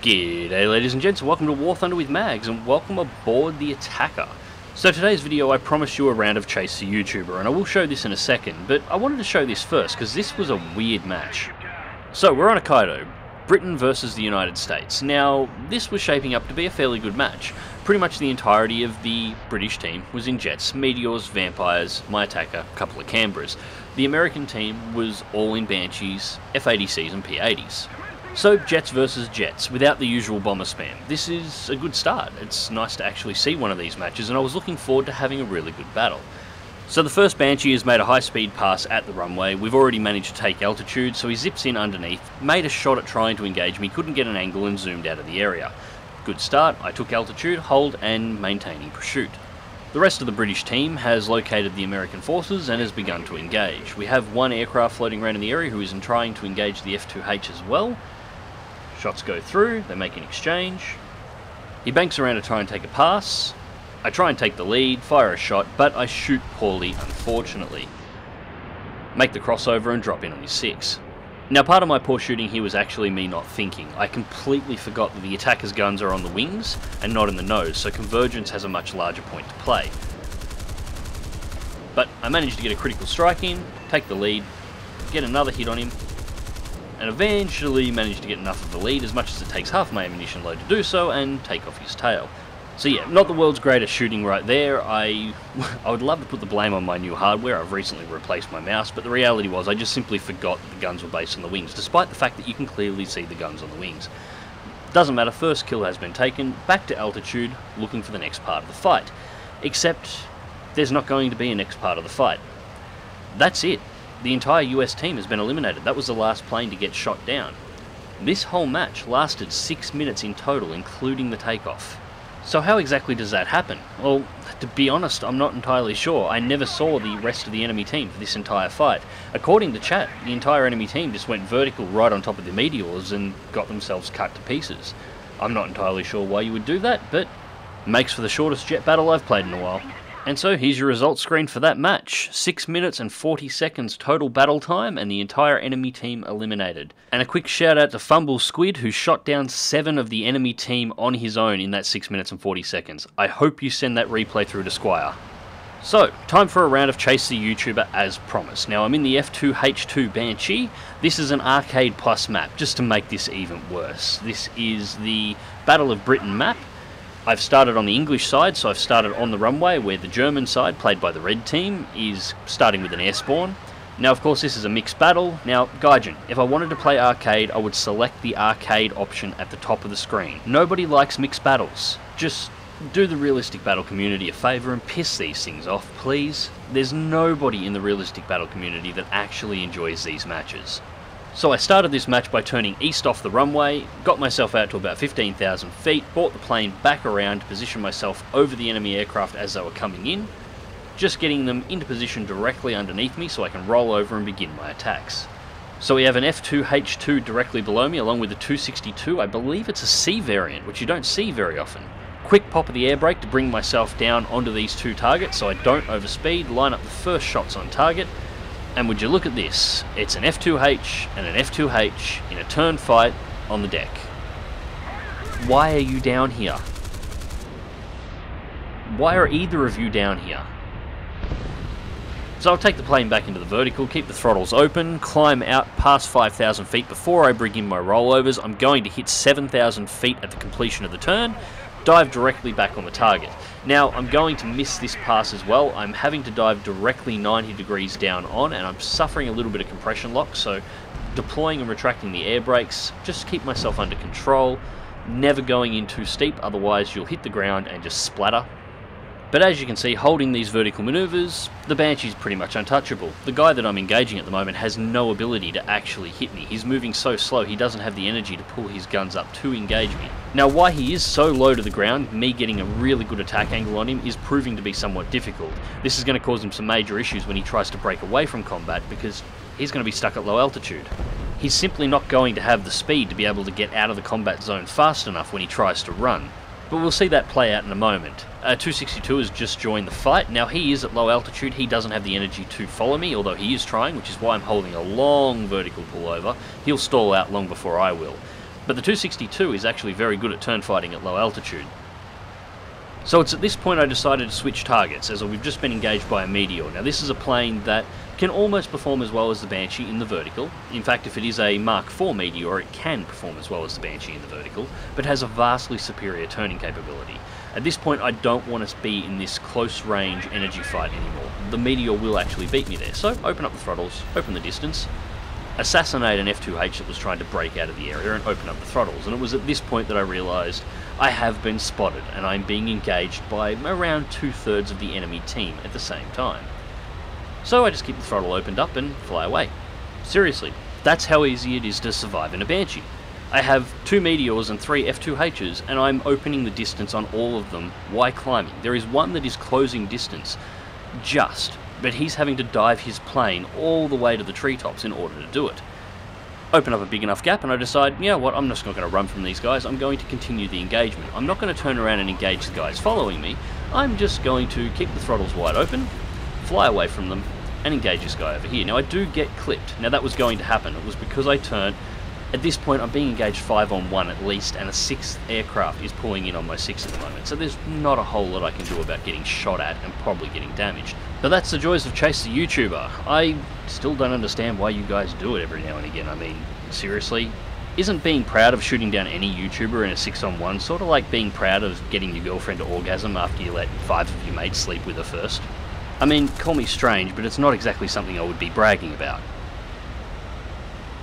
G'day ladies and gents, welcome to War Thunder with Mags, and welcome aboard the Attacker. So today's video I promised you a round of Chase the YouTuber, and I will show this in a second, but I wanted to show this first because this was a weird match. So we're on Hokkaido, Britain versus the United States. Now this was shaping up to be a fairly good match. Pretty much the entirety of the British team was in jets, Meteors, Vampires, my Attacker, a couple of Canberras. The American team was all in Banshees, F-80Cs and P-80s. So jets versus jets, without the usual bomber spam. This is a good start. It's nice to actually see one of these matches, and I was looking forward to having a really good battle. So the first Banshee has made a high-speed pass at the runway. We've already managed to take altitude, so he zips in underneath, made a shot at trying to engage me, couldn't get an angle and zoomed out of the area. Good start, I took altitude, hold, and maintaining pursuit. The rest of the British team has located the American forces and has begun to engage. We have one aircraft floating around in the area who is trying to engage the F-2H as well. Shots go through, they make an exchange. He banks around to try and take a pass. I try and take the lead, fire a shot, but I shoot poorly, unfortunately. Make the crossover and drop in on his 6. Now part of my poor shooting here was actually me not thinking. I completely forgot that the attacker's guns are on the wings and not in the nose, so convergence has a much larger point to play. But I managed to get a critical strike in, take the lead, get another hit on him, and eventually managed to get enough of the lead, as much as it takes half my ammunition load to do so, and take off his tail. So yeah, not the world's greatest shooting right there. I would love to put the blame on my new hardware. I've recently replaced my mouse, but the reality was I just simply forgot that the guns were based on the wings, despite the fact that you can clearly see the guns on the wings. Doesn't matter, first kill has been taken, back to altitude, looking for the next part of the fight. Except, there's not going to be a next part of the fight. That's it. The entire US team has been eliminated. That was the last plane to get shot down. This whole match lasted 6 minutes in total, including the takeoff. So how exactly does that happen? Well, to be honest, I'm not entirely sure. I never saw the rest of the enemy team for this entire fight. According to chat, the entire enemy team just went vertical right on top of the Meteors and got themselves cut to pieces. I'm not entirely sure why you would do that, but makes for the shortest jet battle I've played in a while. And so here's your results screen for that match. 6 minutes and 40 seconds total battle time, and the entire enemy team eliminated. And a quick shout out to Fumble Squid, who shot down 7 of the enemy team on his own in that 6 minutes and 40 seconds. I hope you send that replay through to Squire. So, time for a round of Chase the YouTuber as promised. Now I'm in the F-2H2 Banshee. This is an Arcade Plus map, just to make this even worse. This is the Battle of Britain map. I've started on the English side, so I've started on the runway, where the German side, played by the red team, is starting with an air spawn. Now, of course, this is a mixed battle. Now, Gaijin, if I wanted to play arcade, I would select the arcade option at the top of the screen. Nobody likes mixed battles. Just do the realistic battle community a favour and piss these things off, please. There's nobody in the realistic battle community that actually enjoys these matches. So I started this match by turning east off the runway, got myself out to about 15,000 feet, brought the plane back around to position myself over the enemy aircraft as they were coming in, just getting them into position directly underneath me so I can roll over and begin my attacks. So we have an F-2H2 directly below me along with a 262, I believe it's a C variant, which you don't see very often. Quick pop of the air brake to bring myself down onto these 2 targets so I don't overspeed, line up the first shots on target. And would you look at this, it's an F-2H and an F-2H in a turn fight on the deck. Why are you down here? Why are either of you down here? So I'll take the plane back into the vertical, keep the throttles open, climb out past 5,000 feet before I bring in my rollovers. I'm going to hit 7,000 feet at the completion of the turn, dive directly back on the target. Now, I'm going to miss this pass as well. I'm having to dive directly 90 degrees down on, and I'm suffering a little bit of compression lock, so deploying and retracting the air brakes, just keep myself under control, never going in too steep, otherwise you'll hit the ground and just splatter. But as you can see, holding these vertical maneuvers, the Banshee's pretty much untouchable. The guy that I'm engaging at the moment has no ability to actually hit me. He's moving so slow, he doesn't have the energy to pull his guns up to engage me. Now, why he is so low to the ground, me getting a really good attack angle on him is proving to be somewhat difficult. This is going to cause him some major issues when he tries to break away from combat, because he's going to be stuck at low altitude. He's simply not going to have the speed to be able to get out of the combat zone fast enough when he tries to run. But we'll see that play out in a moment. 262 has just joined the fight. Now he is at low altitude, he doesn't have the energy to follow me, although he is trying, which is why I'm holding a long vertical pullover. He'll stall out long before I will. But the 262 is actually very good at turn fighting at low altitude. So it's at this point I decided to switch targets, as we've just been engaged by a Meteor. Now this is a plane that can almost perform as well as the Banshee in the vertical. In fact, if it is a Mark IV Meteor, it can perform as well as the Banshee in the vertical, but has a vastly superior turning capability. At this point I don't want to be in this close range energy fight anymore. The Meteor will actually beat me there, so open up the throttles, open the distance, assassinate an F2H that was trying to break out of the area and open up the throttles. And it was at this point that I realised I have been spotted and I'm being engaged by around 2/3 of the enemy team at the same time. So I just keep the throttle opened up and fly away. Seriously, that's how easy it is to survive in a Banshee. I have 2 Meteors and 3 F2Hs and I'm opening the distance on all of them while climbing. There is one that is closing distance but he's having to dive his plane all the way to the treetops in order to do it. Open up a big enough gap and I decide, you know what, I'm just not going to run from these guys, I'm going to continue the engagement. I'm not going to turn around and engage the guys following me, I'm just going to keep the throttles wide open, fly away from them, and engage this guy over here. Now I do get clipped. Now that was going to happen, it was because I turned. At this point I'm being engaged 5-on-1 at least, and a 6th aircraft is pulling in on my 6 at the moment, so there's not a whole lot I can do about getting shot at and probably getting damaged. But that's the joys of Chase the YouTuber. I still don't understand why you guys do it every now and again. I mean, seriously? Isn't being proud of shooting down any YouTuber in a 6-on-1 sort of like being proud of getting your girlfriend to orgasm after you let 5 of your mates sleep with her first? I mean, call me strange, but it's not exactly something I would be bragging about.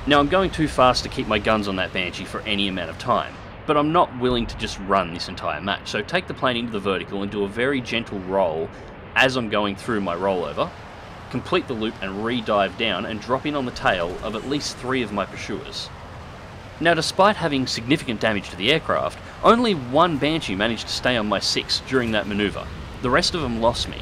Now I'm going too fast to keep my guns on that Banshee for any amount of time, but I'm not willing to just run this entire match, so take the plane into the vertical and do a very gentle roll as I'm going through my rollover, complete the loop and re-dive down and drop in on the tail of at least 3 of my pursuers. Now despite having significant damage to the aircraft, only 1 Banshee managed to stay on my 6 during that manoeuvre. The rest of them lost me.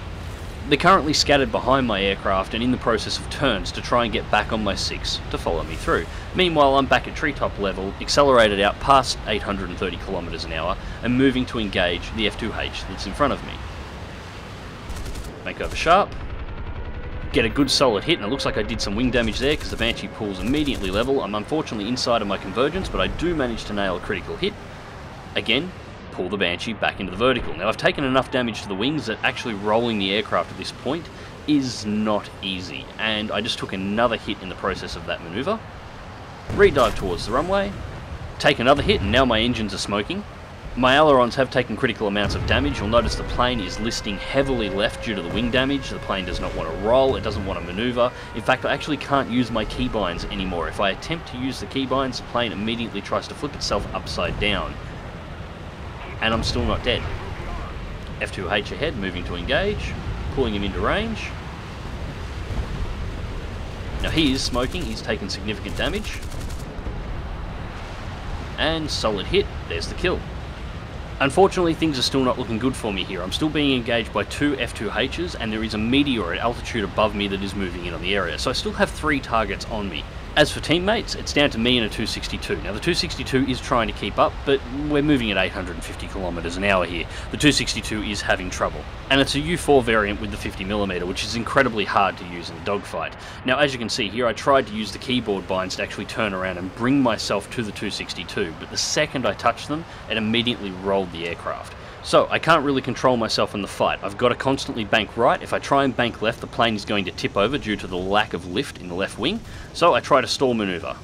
They're currently scattered behind my aircraft and in the process of turns to try and get back on my 6 to follow me through. Meanwhile, I'm back at treetop level, accelerated out past 830 kilometers an hour, and moving to engage the F2H that's in front of me. Make over sharp, get a good solid hit, and it looks like I did some wing damage there because the Banshee pulls immediately level. I'm unfortunately inside of my convergence, but I do manage to nail a critical hit. Again, pull the Banshee back into the vertical. Now I've taken enough damage to the wings that actually rolling the aircraft at this point is not easy, and I just took another hit in the process of that manoeuvre. Re-dive towards the runway, take another hit, and now my engines are smoking. My ailerons have taken critical amounts of damage. You'll notice the plane is listing heavily left due to the wing damage. The plane does not want to roll, it doesn't want to manoeuvre. In fact, I actually can't use my keybinds anymore. If I attempt to use the keybinds, the plane immediately tries to flip itself upside down. And I'm still not dead. F2H ahead, moving to engage, pulling him into range. Now he is smoking, he's taken significant damage. And solid hit, there's the kill. Unfortunately, things are still not looking good for me here. I'm still being engaged by 2 F2Hs, and there is a Meteor at altitude above me that is moving in on the area, so I still have 3 targets on me. As for teammates, it's down to me and a 262. Now the 262 is trying to keep up, but we're moving at 850 kilometers an hour here. The 262 is having trouble. And it's a U4 variant with the 50mm, which is incredibly hard to use in a dogfight. Now as you can see here, I tried to use the keyboard binds to actually turn around and bring myself to the 262, but the second I touched them, it immediately rolled the aircraft. So I can't really control myself in the fight. I've got to constantly bank right. If I try and bank left, the plane is going to tip over due to the lack of lift in the left wing, so I try to stall maneuver.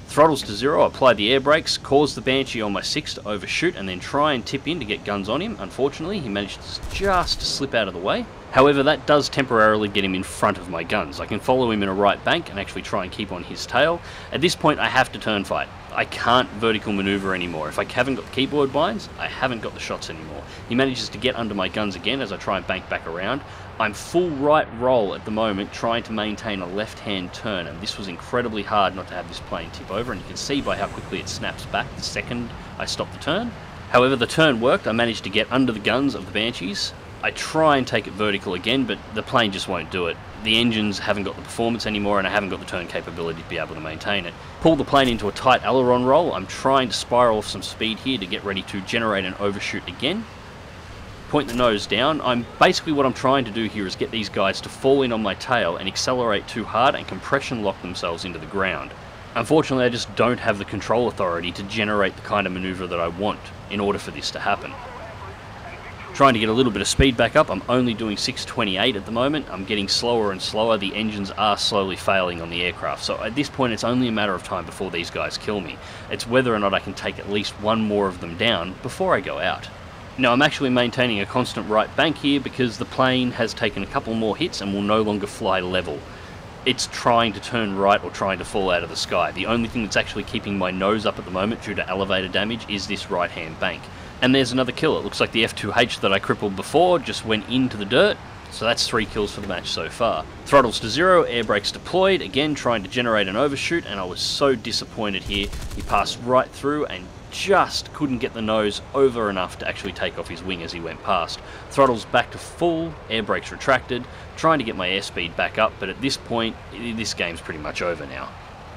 Throttles to 0, apply the air brakes, cause the Banshee on my 6 to overshoot, and then try and tip in to get guns on him. Unfortunately, he managed to just slip out of the way. However, that does temporarily get him in front of my guns. I can follow him in a right bank and actually try and keep on his tail. At this point, I have to turn fight. I can't vertical maneuver anymore. If I haven't got the keyboard binds, I haven't got the shots anymore. He manages to get under my guns again as I try and bank back around. I'm full right roll at the moment, trying to maintain a left-hand turn, and this was incredibly hard not to have this plane tip over, and you can see by how quickly it snaps back the second I stop the turn. However, the turn worked. I managed to get under the guns of the Banshees. I try and take it vertical again, but the plane just won't do it. The engines haven't got the performance anymore, and I haven't got the turn capability to be able to maintain it. Pull the plane into a tight aileron roll. I'm trying to spiral off some speed here to get ready to generate an overshoot again. Point the nose down. Basically what I'm trying to do here is get these guys to fall in on my tail and accelerate too hard and compression lock themselves into the ground. Unfortunately, I just don't have the control authority to generate the kind of maneuver that I want in order for this to happen. Trying to get a little bit of speed back up, I'm only doing 628 at the moment. I'm getting slower and slower, the engines are slowly failing on the aircraft, so at this point it's only a matter of time before these guys kill me. It's whether or not I can take at least one more of them down before I go out. Now I'm actually maintaining a constant right bank here because the plane has taken a couple more hits and will no longer fly level. It's trying to turn right or trying to fall out of the sky. The only thing that's actually keeping my nose up at the moment due to elevator damage is this right hand bank. And there's another kill. It looks like the F2H that I crippled before just went into the dirt. So that's 3 kills for the match so far. Throttles to 0, air brakes deployed, again trying to generate an overshoot, and I was so disappointed here. He passed right through and just couldn't get the nose over enough to actually take off his wing as he went past. Throttles back to full, air brakes retracted, trying to get my airspeed back up, but at this point, this game's pretty much over now.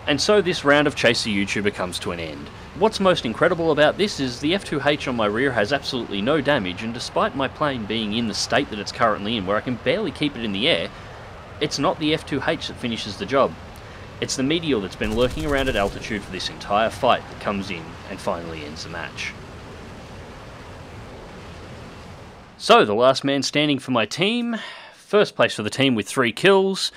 And so this round of Chase the YouTuber comes to an end. What's most incredible about this is the F2H on my rear has absolutely no damage, and despite my plane being in the state that it's currently in, where I can barely keep it in the air, it's not the F2H that finishes the job. It's the Meteor that's been lurking around at altitude for this entire fight that comes in and finally ends the match. So, the last man standing for my team, first place for the team with 3 kills,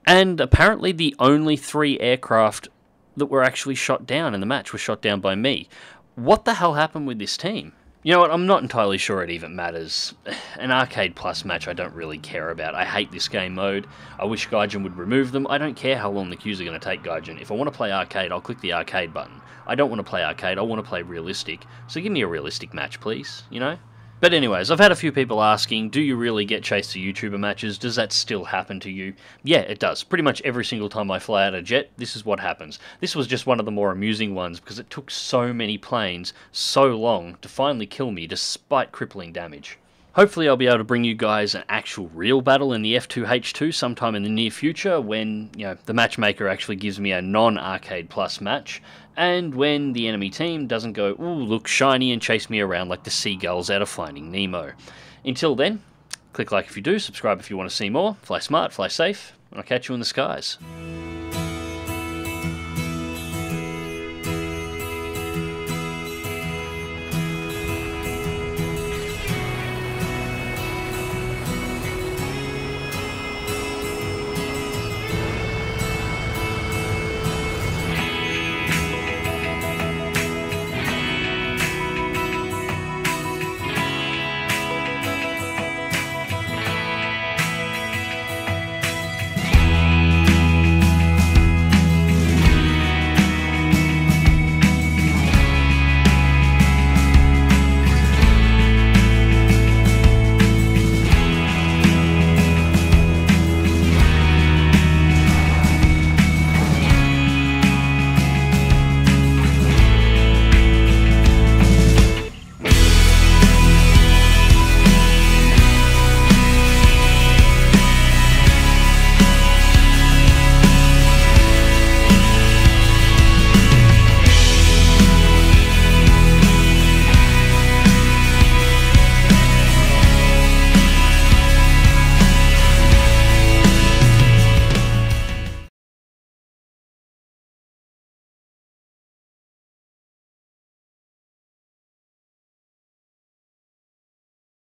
and apparently the only 3 aircraft that were actually shot down in the match were shot down by me. What the hell happened with this team? You know what, I'm not entirely sure it even matters. An Arcade Plus match I don't really care about. I hate this game mode. I wish Gaijin would remove them. I don't care how long the queues are going to take, Gaijin. If I want to play arcade, I'll click the arcade button. I don't want to play arcade, I want to play realistic. So give me a realistic match, please, you know? But anyways, I've had a few people asking, do you really get Chase the YouTuber matches? Does that still happen to you? Yeah, it does. Pretty much every single time I fly out a jet, this is what happens. This was just one of the more amusing ones because it took so many planes so long to finally kill me despite crippling damage. Hopefully I'll be able to bring you guys an actual real battle in the F2H2 sometime in the near future when, you know, the matchmaker actually gives me a non-Arcade Plus match, and when the enemy team doesn't go, ooh, look shiny, and chase me around like the seagulls out of Finding Nemo. Until then, click like if you do, subscribe if you want to see more, fly smart, fly safe, and I'll catch you in the skies.